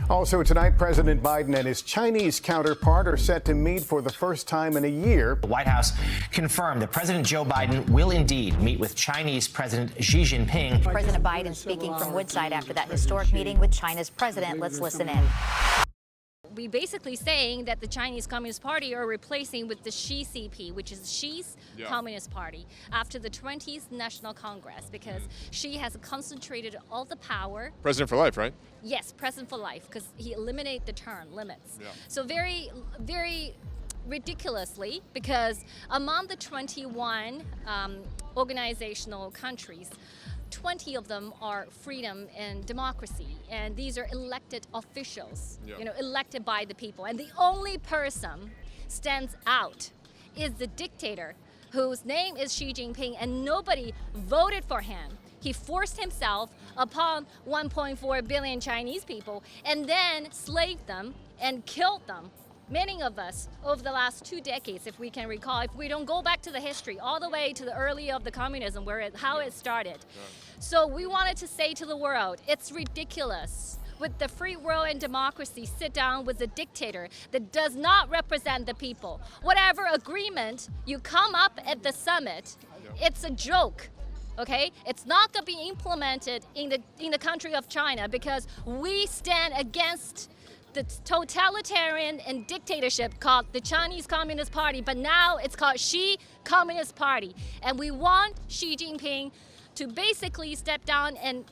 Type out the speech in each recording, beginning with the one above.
Also tonight, President Biden and his Chinese counterpart are set to meet for the first time in a year. The White House confirmed that President Joe Biden will indeed meet with Chinese President Xi Jinping. President Biden speaking from Woodside after that historic meeting with China's president. Let's listen in. We basically saying that the Chinese Communist Party are replacing with the Xi CP, which is Xi's Communist Party, after the 20th National Congress, because Xi has concentrated all the power. President for life, right? Yes, president for life, because he eliminated the term limits. So very, very ridiculously, because among the 21 organizational countries, 20 of them are freedom and democracy, and these are elected officials, elected by the people. And the only person stands out is the dictator, whose name is Xi Jinping, and nobody voted for him. He forced himself upon 1.4 billion Chinese people and then slaved them and killed them. Many of us over the last 2 decades, if we can recall, if we don't go back to the history, all the way to the early of the communism, how it started. So we wanted to say to the world, it's ridiculous with the free world and democracy sit down with a dictator that does not represent the people. Whatever agreement you come up at the summit, it's a joke. Okay, it's not going to be implemented in the country of China, because we stand against the totalitarian and dictatorship called the Chinese Communist Party, but now it's called Xi Communist Party. And we want Xi Jinping to basically step down, and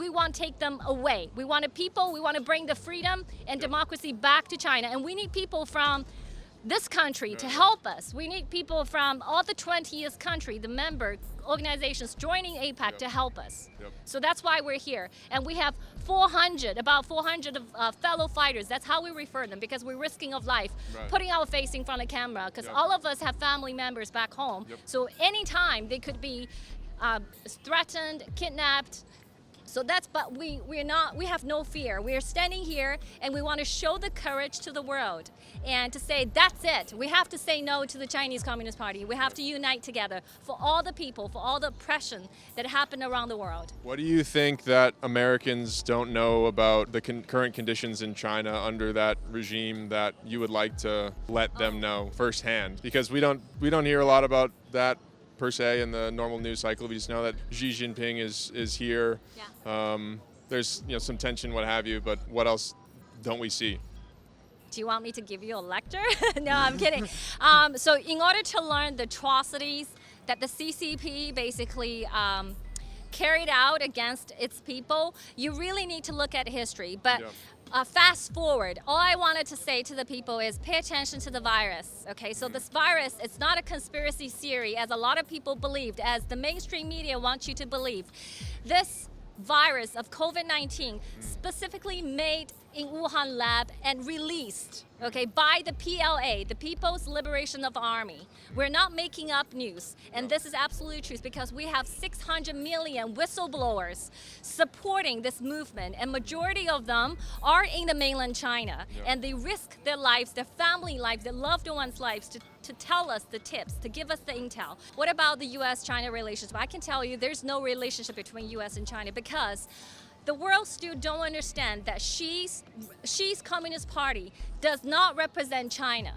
we want to take them away. We want to bring the freedom and democracy back to China. And we need people from this country to help us. We need people from all the 20th country, the member organizations joining APEC to help us. So that's why we're here. And we have about 400 fellow fighters. That's how we refer them, because we're risking of life, putting our face in front of camera, because all of us have family members back home. So anytime they could be threatened, kidnapped. So but we have no fear. We are standing here and we want to show the courage to the world and to say that's it. We have to say no to the Chinese Communist Party. We have to unite together for all the people, for all the oppression that happened around the world. What do you think that Americans don't know about the current conditions in China under that regime that you would like to let them know firsthand? Because we don't hear a lot about that per se in the normal news cycle. We just know that Xi Jinping is here. There's some tension, what have you, but what else don't we see? Do you want me to give you a lecture? No, I'm kidding. So in order to learn the atrocities that the CCP basically carried out against its people, you really need to look at history. But fast forward, all I wanted to say to the people is pay attention to the virus, okay? So this virus, it's not a conspiracy theory, as a lot of people believed, as the mainstream media wants you to believe. This virus of COVID-19 specifically made in Wuhan lab and released, okay, by the PLA, the People's Liberation of Army. We're not making up news, and this is absolutely true, because we have 600 million whistleblowers supporting this movement, and majority of them are in the mainland China, and they risk their lives, their family lives, their loved ones' lives to tell us the tips, to give us the intel. What about the U.S.-China relationship? I can tell you there's no relationship between U.S. and China, because the world still don't understand that Xi's Communist Party does not represent China.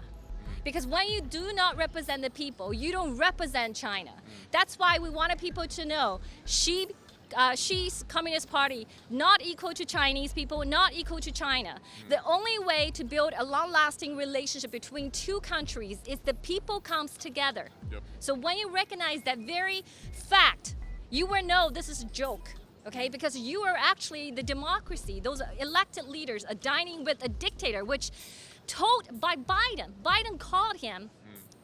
Because when you do not represent the people, you don't represent China. That's why we wanted people to know Xi's Communist Party not equal to Chinese people, not equal to China. The only way to build a long-lasting relationship between two countries is the people comes together. So when you recognize that very fact, you will know this is a joke. Okay, because you are actually the democracy. Those elected leaders are dining with a dictator, which told by Biden.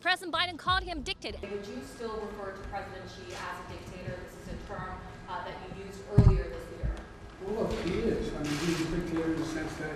President Biden called him dictator. Would you still refer to President Xi as a dictator? This is a term that you used earlier this year. Well, look, he is. I mean, he's a dictator in the sense that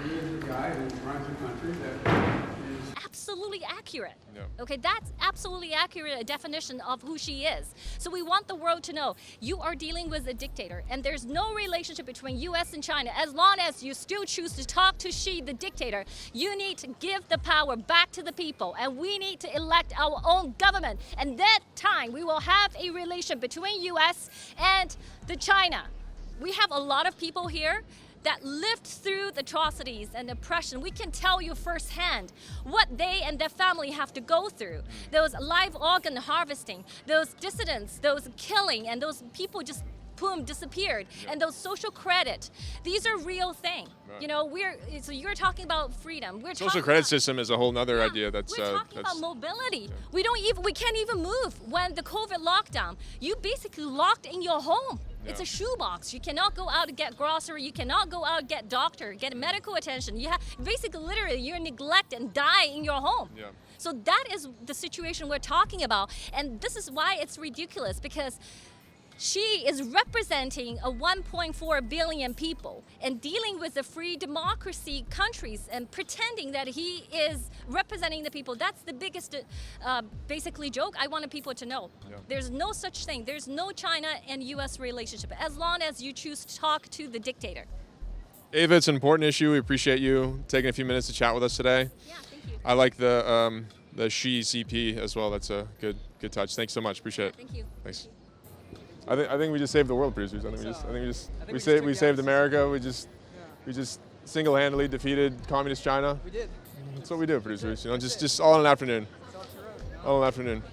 he is a guy who runs a country that is absolutely accurate. Okay, that's absolutely accurate a definition of who she is. So we want the world to know you are dealing with a dictator, and there's no relationship between U.S. and China. As long as you still choose to talk to Xi, the dictator, you need to give the power back to the people, and we need to elect our own government. And that time we will have a relation between U.S. and the China. We have a lot of people here that lived through the atrocities and oppression. We can tell you firsthand what they and their family have to go through. Those live organ harvesting, those dissidents, those killing, and those people just boom, disappeared, and those social credit. These are real things. Right. You know, so you're talking about freedom. We're Social talking credit about, system is a whole nother idea. we're talking about mobility. We can't even move when the COVID lockdown. You basically locked in your home. It's a shoebox. You cannot go out to get grocery. You cannot go out and get doctor, get medical attention. You have basically, literally, you're neglected and die in your home. Yeah. So that is the situation we're talking about, and this is why it's ridiculous, because she is representing a 1.4 billion people and dealing with the free democracy countries and pretending that he is representing the people. That's the biggest, basically, joke I wanted people to know. Yeah. There's no such thing. There's no China and U.S. relationship as long as you choose to talk to the dictator. Ava, it's an important issue. We appreciate you taking a few minutes to chat with us today. Yeah, thank you. I like the Xi CP as well. That's a good touch. Thanks so much. Appreciate it. Thank you. Thanks. I think we just saved the world, producers. We saved America. We just single-handedly defeated communist China. We did. That's what we do, producers. You know, just all in an afternoon. All in an afternoon.